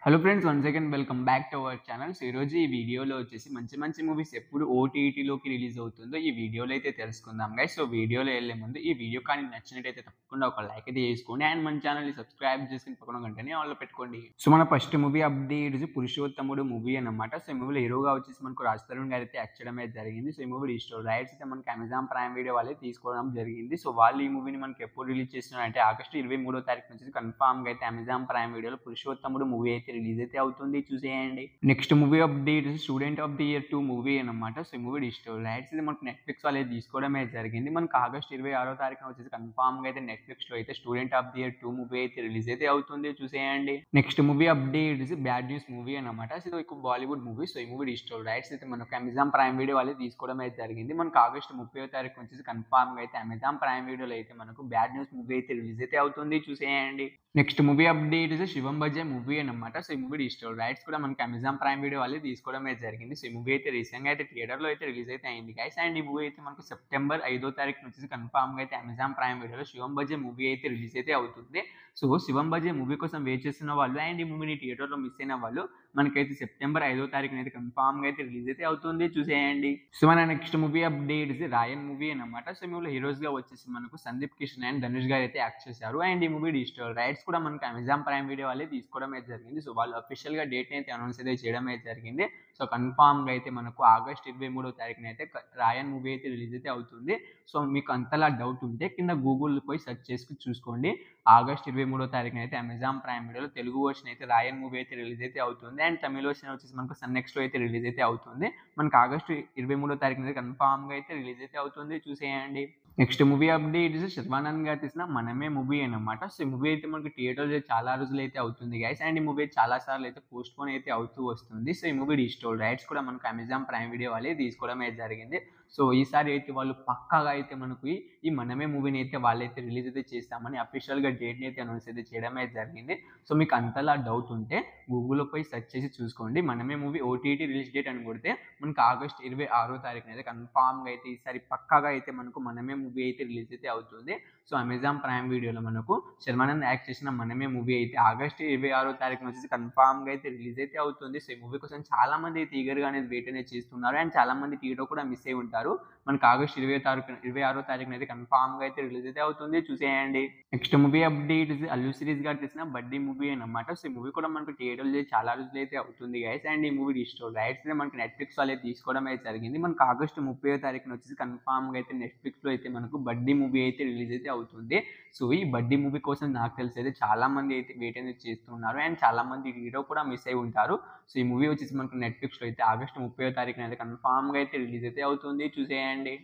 Hello friends, once again welcome back to our channel. So ఈరోజు ఈ వీడియోలో వచ్చేసి మంచి మంచి మూవీస్ ఎప్పుడు ఓటీటీలోకి రిలీజ్ అవుతుందో ఈ వీడియోలో అయితే తెలుసుకుందాం గైస్. సో వీడియోలో వెళ్ళే ముందు ఈ వీడియో కానీ నచ్చినట్టయితే తప్పకుండా ఒక లైక్ అయితే చేసుకోండి అండ్ మన ఛానల్ని సబ్స్క్రైబ్ చేసుకుని పక్కన గంటని ఆన్లో పెట్టుకోండి. సో మన ఫస్ట్ మూవీ అప్డేట్ పురుషోత్తముడు మూవీ అన్నమాట. సో ఈ మూవీలో హీరోగా వచ్చేసి మనకు రాజ్ తరుణ్ గారు అయితే యాక్ట్ చేయడం అయితే జరిగింది. సో ఈ మూవీ డిజిటల్ రైట్స్ అయితే మనకి అమెజాన్ ప్రైమ్ వీడియో వాళ్ళే తీసుకోవడం జరిగింది. సో వాళ్ళు ఈ మూవీని మనకి ఎప్పుడు రిలీజ్ చేస్తున్నారంటే ఆగస్టు 23వ తారీఖు నుంచి కన్ఫామ్ గా అయితే అమెజాన్ ప్రైమ్ వీడియోలో పురుషోత్తముడు మూవీ అయితే రిలీజ్ అయితే అవుతుంది, చూసేయండి. Next movie update student of the year 2 movie అన్నమాట. సో ఈ మూవీ డిజిటల్ రైట్స్ ఇది మనకు నెట్ఫ్లిక్స్ వాళ్ళే తీసుకోవడమే జరిగింది. మనకు ఆగస్ట్ 26వ తారీఖున వచ్చేసి కన్ఫామ్ గా అయితే నెట్ఫ్లిక్స్ లో అయితే student of the year 2 movie అయితే రిలీజ్ అయితే అవుతుంది, చూసేయండి. Next movie update bad news movie అన్నమాట. సో ఇది ఒక బాలీవుడ్ మూవీ. సో ఈ మూవీ డిజిటల్ రైట్స్ అయితే మనకు అమెజాన్ ప్రైమ్ వీడియో వాళ్ళే తీసుకోవడం అయితే జరిగింది. మనకు ఆగస్ట్ 30వ తారీఖు వచ్చేసి కన్ఫామ్ గా అయితే అమెజాన్ ప్రైమ్ వీడియోలో అయితే మనకు బ్యాడ్ న్యూస్ మూవీ అయితే రిలీజ్ అయితే అవుతుంది, చూసేయండి. నెక్స్ట్ మూవీ అప్డేట్ శివం బజే మూవీ అన్నమాట. సో ఈ మూవీ డిజిటల్ రైట్స్ కూడా మనకి అమెజాన్ ప్రైమ్ వీడియో వాళ్ళే తీసుకోవడం అయితే జరిగింది. సో ఈ మూవీ అయితే రీసెంట్ గా అయితే థియేటర్ లో అయితే రిలీజ్ అయితే అయింది గైస్. అండ్ ఈ మూవీ అయితే మనకు సెప్టెంబర్ 5వ తారీఖు నుంచి కన్ఫామ్ గా అయితే అమెజాన్ ప్రైమ్ వీడియోలో శివం బజే మూవీ అయితే రిలీజ్ అయితే అవుతుంది. సో శివం బజే మూవీ కోసం వెయిట్ చేస్తున్న వాళ్ళు అండ్ ఈ మూవీని థియేటర్ లో మిస్ అయిన వాళ్ళు మనకైతే సెప్టెంబర్ 5వ తారీఖున అయితే కన్ఫామ్ గా అయితే రిలీజ్ అయితే అవుతుంది, చూసేయండి. సో మన నెక్స్ట్ మూవీ అప్డేట్ రాయన్ మూవీ అన్నమాట. సో ఈ మూవీలో హీరోస్ గా వచ్చేసి మనకు సందీప్ కిషన్ అండ్ ధనుష్ గారు అయితే యాక్ట్ చేశారు. అండ్ ఈ మూవీ డిజిటల్ రైట్స్ కూడా మనకి అమెజాన్ ప్రైమ్ వీడియో వాళ్ళే తీసుకోవడం అయితే జరిగింది. సో వాళ్ళు అఫీషియల్ గా డేట్ అయితే అనౌన్స్ అయితే చేయడం అయితే జరిగింది. సో కన్ఫామ్ గా అయితే మనకు ఆగస్ట్ 23వ తారీఖున అయితే రాయన్ మూవీ అయితే రిలీజ్ అయితే అవుతుంది. సో మీకు అంతలా డౌట్ ఉంటే కింద గూగుల్ పోయి సెర్చ్ చేసుకుని చూసుకోండి. ఆగస్ట్ 23వ తారీఖున అయితే అమెజాన్ ప్రైమ్ వీడియోలో తెలుగు వర్షన్ అయితే రాయన్ మూవీ అయితే రిలీజ్ అయితే అవుతుంది. అండ్ తమిళ వర్షన్ వచ్చేసి మనకు సన్ నెక్స్ట్ లో అయితే రిలీజ్ అయితే అవుతుంది. మనకు ఆగస్టు 23వ తారీఖున అయితే కన్ఫామ్ గా అయితే రిలీజ్ అయితే అవుతుంది, చూసేయండి. నెక్స్ట్ మూవీ అప్డేట్ శర్వానంద్ గారు తీసిన మనమే మూవీ అన్నమాట. సో ఈ మూవీ అయితే మనకి థియేటర్ చాలా రోజులు అయితే అవుతుంది గైస్. అండ్ ఈ మూవీ చాలా సార్లు అయితే పోస్ట్ పోన్ అయితే అవుతూ వస్తుంది. సో ఈ మూవీ డిజిటల్ రైట్స్ కూడా మనకు అమెజాన్ ప్రైమ్ వీడియో వాళ్ళే తీసుకోవడం అయితే జరిగింది. సో ఈసారి అయితే వాళ్ళు పక్కాగా అయితే మనకు ఈ మనమే మూవీని అయితే వాళ్ళైతే రిలీజ్ అయితే చేస్తామని అఫీషియల్ గా డేట్ ని అయితే అనౌన్స్ అయితే చేయడం అయితే జరిగింది. సో మీకు అంతలా డౌట్ ఉంటే గూగుల్లో పోయి సెర్చ్ చేసి చూసుకోండి. మనమే మూవీ ఓటీటీ రిలీజ్ డేట్ అని కొడితే మనకు ఆగస్ట్ 26వ తారీఖున అయితే కన్ఫామ్ గా అయితే ఈసారి పక్కాగా అయితే మనకు మనమే మూవీ అయితే రిలీజ్ అయితే అవుతుంది. సో అమెజాన్ ప్రైమ్ వీడియోలో మనకు శర్వానంద్ యాక్ట్ చేసిన మనమే మూవీ అయితే ఆగస్ట్ 26వ తారీఖున వచ్చేసి కన్ఫామ్ గా అయితే రిలీజ్ అయితే అవుతుంది. సో ఈ మూవీ కోసం చాలా మంది అయితే ఈగర్ గా అనేది వెయిట్ అనేది చేస్తున్నారు అండ్ చాలా మంది థియేటర్ కూడా మిస్ అయి ఉంటారు. మనకు ఆగస్ట్ 26వ తారీఖున అయితే కన్ఫామ్ గా అయితే రిలీజ్ అయితే అవుతుంది, చూసేయండి. Next movie update Allu series గారు తీసిన బడ్డీ మూవీ అన్నమాట. సో ఈ మూవీ కూడా మనకు థియేటర్ చాలా రోజులు అయితే అవుతుంది గైస్. అండ్ ఈ మూవీ డిజిటల్ రైట్స్ మనకి నెట్ఫ్లిక్స్ వాళ్ళే తీసుకోవడం అయితే జరిగింది. మనకు ఆగస్ట్ 30వ తారీఖున వచ్చేసి కన్ఫామ్ గా అయితే నెట్ఫ్లిక్స్ లో అయితే మనకు బడ్డీ మూవీ అయితే రిలీజ్ అయితే అవుతుంది. సో ఈ బడ్డీ మూవీ కోసం నాకు తెలిసి అయితే చాలా మంది అయితే వెయిట్ అనేది చేస్తున్నారు అండ్ చాలా మంది హీరో కూడా మిస్ అయి ఉంటారు. సో ఈ మూవీ వచ్చేసి మనకు నెట్ఫ్లిక్స్ లో అయితే ఆగస్ట్ 30వ తారీఖున అయితే కన్ఫామ్ గా అయితే రిలీజ్ అయితే అవుతుంది, చూసేయండి.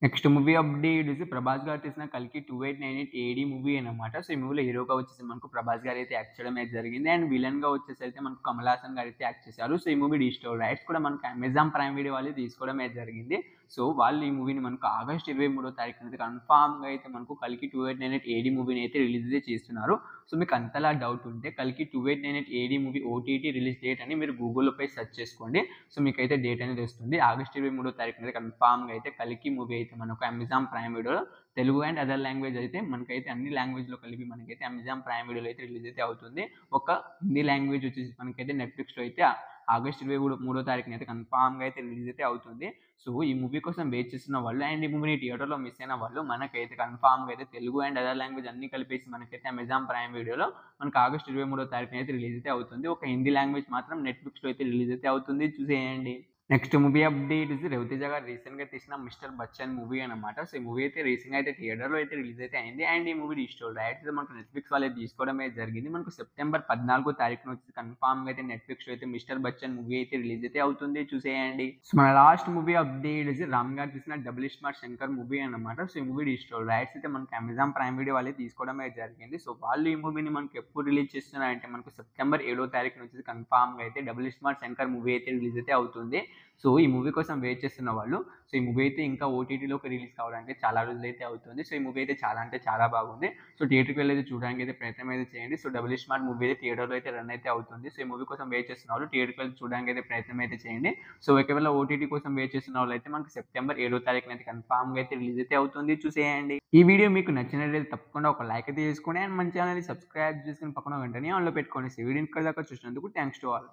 నెక్స్ట్ మూవీ అప్డేట్ ప్రభాస్ గారు తీసిన కల్కి 2898 ఏడీ మూవీ అన్నమాట. సో ఈ మూవీలో హీరోగా వచ్చేసి మనకు ప్రభాస్ గారు అయితే యాక్ట్ చేయడం అయితే జరిగింది అండ్ విలన్ గా వచ్చేసి అయితే మనకు కమల్ హాసన్ గారు అయితే యాక్ట్ చేశారు. సో ఈ మూవీ డిజిటల్ రైట్స్ కూడా మనకు అమెజాన్ ప్రైమ్ వీడియో వాళ్ళు తీసుకోవడం అయితే జరిగింది. సో వాళ్ళు ఈ మూవీని మనకు ఆగస్ట్ 23వ తారీఖున అయితే కన్ఫామ్ గా అయితే మనకు కల్కి 2898 ఏడీ మూవీని అయితే రిలీజ్ అయితే చేస్తున్నారు. సో మీకు అంతలా డౌట్ ఉంటే కల్కి 2898 ఏడీ మూవీ ఓటీటీ రిలీజ్ డేట్ అని మీరు గూగుల్లో పై సెర్చ్ చేసుకోండి. సో మీకైతే డేట్ అనేది వస్తుంది. ఆగస్ట్ 23వ తారీఖున అయితే కన్ఫామ్ గా అయితే కల్కి మూవీ అయితే మనకు అమెజాన్ ప్రైమ్ వీడియోలో తెలుగు అండ్ అదర్ లాంగ్వేజ్ అయితే మనకైతే అన్ని లాంగ్వేజ్ లో కలిపి మనకైతే అమెజాన్ ప్రైమ్ వీడియోలో అయితే రిలీజ్ అయితే అవుతుంది. ఒక హిందీ లాంగ్వేజ్ వచ్చేసి మనకైతే నెట్ఫ్లిక్స్ లో అయితే ఆగస్ట్ 23వ తారీఖున అయితే కన్ఫామ్ గా అయితే రిలీజ్ అయితే అవుతుంది. సో ఈ మూవీ కోసం వెయిట్ చేస్తున్న వాళ్ళు అండ్ ఈ మూవీని థియేటర్ లో మిస్ అయిన వాళ్ళు మనకైతే కన్ఫామ్ గా అయితే తెలుగు అండ్ అదర్ లాంగ్వేజ్ అన్ని కలిపేసి మనకైతే అమెజాన్ ప్రైమ్ వీడియోలో మనకు ఆగస్ట్ 23వ తారీఖున అయితే రిలీజ్ అయితే అవుతుంది. ఒక హిందీ లాంగ్వేజ్ మాత్రం నెట్ఫ్లిక్స్ లో అయితే రిలీజ్ అయితే అవుతుంది, చూసేయండి. నెక్స్ట్ మూవీ అప్డేట్ రవితేజ గారు రీసెంట్ గా తీసిన మిస్టర్ బచ్చన్ మూవీ అన్నమాట. సో ఈ మూవీ అయితే రీసెంట్ గా అయితే థియేటర్ లో అయితే రిలీజ్ అయితే అయింది అండ్ ఈ మూవీ డిజిటల్ రైట్స్ మనకు నెట్ఫ్లిక్స్ వాళ్ళే తీసుకోవడం అయితే జరిగింది. మనకు సెప్టెంబర్ 14వ తారీఖున వచ్చి కన్ఫామ్ గా అయితే నెట్ఫ్లిక్స్ లో అయితే మిస్టర్ బచ్చన్ మూవీ అయితే రిలీజ్ అయితే అవుతుంది, చూసేయండి. సో మన లాస్ట్ మూవీ అప్డేట్ రామ్ గారు తీసిన డబుల్ స్మార్ట్ శంకర్ మూవీ అన్నమాట. సో ఈ మూవీ డిజిటల్ రైట్స్ అయితే మనకు అమెజాన్ ప్రైమ్ వీడియో వాళ్ళే తీసుకోవడం అయితే జరిగింది. సో వాళ్ళు ఈ మూవీని మనకు ఎప్పుడు రిలీజ్ చేస్తున్నారంటే మనకు సెప్టెంబర్ 7వ తారీఖున వచ్చేసి కన్ఫామ్ గా అయితే డబుల్ స్మార్ట్ శంకర్ మూవీ అయితే రిలీజ్ అయితే అవుతుంది. సో, ఈ మూవీ కోసం వెయిట్ చేస్తున్న వాళ్ళు సో, ఈ మూవీ అయితే ఇంకా ఓటీటీలోకి రిలీజ్ కావడానికి చాలా రోజులైతే అవుతుంది. సో, ఈ మూవీ అయితే చాలా అంటే చాలా బాగుంది. సో, థియేటర్‌కి వెళ్లి చూడడానికైతే ప్రయత్నం అయితే చేయండి. సో, 'డబుల్ స్మార్ట్' మూవీ అయితే థియేటర్‌లో అయితే రన్ అయితే అవుతుంది. సో, ఈ మూవీ కోసం వెయిట్ చేస్తున్న వాళ్ళు థియేటర్‌కి వెళ్లి చూడడానికైతే ప్రయత్నం అయితే చేయండి. సో, ఒకవేళ ఓటీటీ కోసం వెయిట్ చేస్తున్న వాళ్ళైతే మనకు సెప్టెంబర్ 7వ తారీఖున అయితే కన్ఫర్మ్‌గా అయితే రిలీజ్ అయితే అవుతుంది. చూసేయండి. ఈ వీడియో మీకు నచ్చినట్లయితే తప్పకుండా ఒక లైక్ అయితే చేసుకోండి. అండ్ మన ఛానెల్‌ని సబ్స్క్రైబ్ చేసుకొని పక్కన గంటని ఆన్‌లో పెట్టుకోండి. సో, ఈ వీడియోని ఇక్కడి దాకా చూసినందుకు థాంక్స్ టు ఆల్.